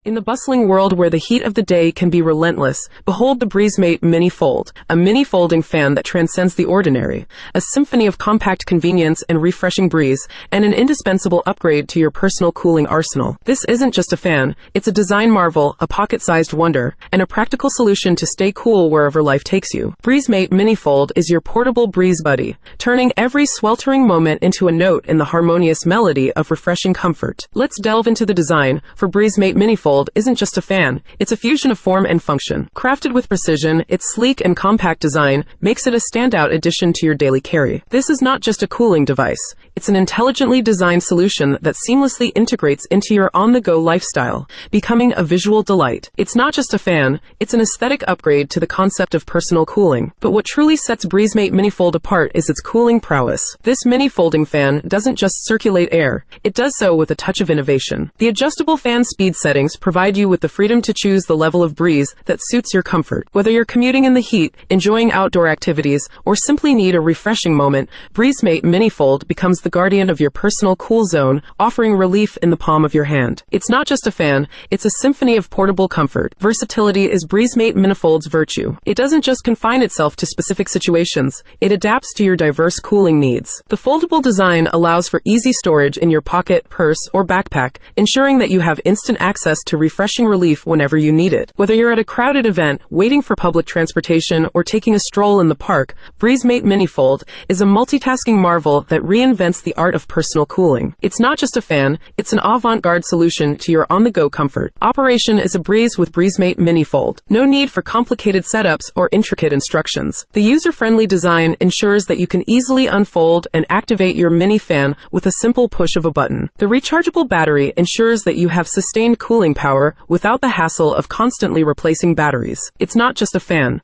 In the bustling world where the heat of the day can be relentless, behold the BreezeMate Mini Fold, a mini folding fan that transcends the ordinary, a symphony of compact convenience and refreshing breeze, and an indispensable upgrade to your personal cooling arsenal. This isn't just a fan, it's a design marvel, a pocket-sized wonder, and a practical solution to stay cool wherever life takes you. BreezeMate Mini Fold is your portable breeze buddy, turning every sweltering moment into a note in the harmonious melody of refreshing comfort. Let's delve into the design, for BreezeMate Mini Fold isn't just a fan, it's a fusion of form and function. Crafted with precision, its sleek and compact design makes it a standout addition to your daily carry. This is not just a cooling device, it's an intelligently designed solution that seamlessly integrates into your on-the-go lifestyle, becoming a visual delight. It's not just a fan, it's an aesthetic upgrade to the concept of personal cooling. But what truly sets BreezeMate Mini Fold apart is its cooling prowess. This mini folding fan doesn't just circulate air, it does so with a touch of innovation. The adjustable fan speed settings provide you with the freedom to choose the level of breeze that suits your comfort. Whether you're commuting in the heat, enjoying outdoor activities, or simply need a refreshing moment, BreezeMate Mini Fold becomes the guardian of your personal cool zone, offering relief in the palm of your hand. It's not just a fan, it's a symphony of portable comfort. Versatility is BreezeMate Mini Fold's virtue. It doesn't just confine itself to specific situations, it adapts to your diverse cooling needs. The foldable design allows for easy storage in your pocket, purse, or backpack, ensuring that you have instant access to refreshing relief whenever you need it. Whether you're at a crowded event, waiting for public transportation, or taking a stroll in the park, BreezeMate Mini Fold is a multitasking marvel that reinvents the art of personal cooling. It's not just a fan, it's an avant-garde solution to your on-the-go comfort. Operation is a breeze with BreezeMate Mini Fold. No need for complicated setups or intricate instructions. The user-friendly design ensures that you can easily unfold and activate your mini fan with a simple push of a button. The rechargeable battery ensures that you have sustained cooling power without the hassle of constantly replacing batteries. It's not just a fan,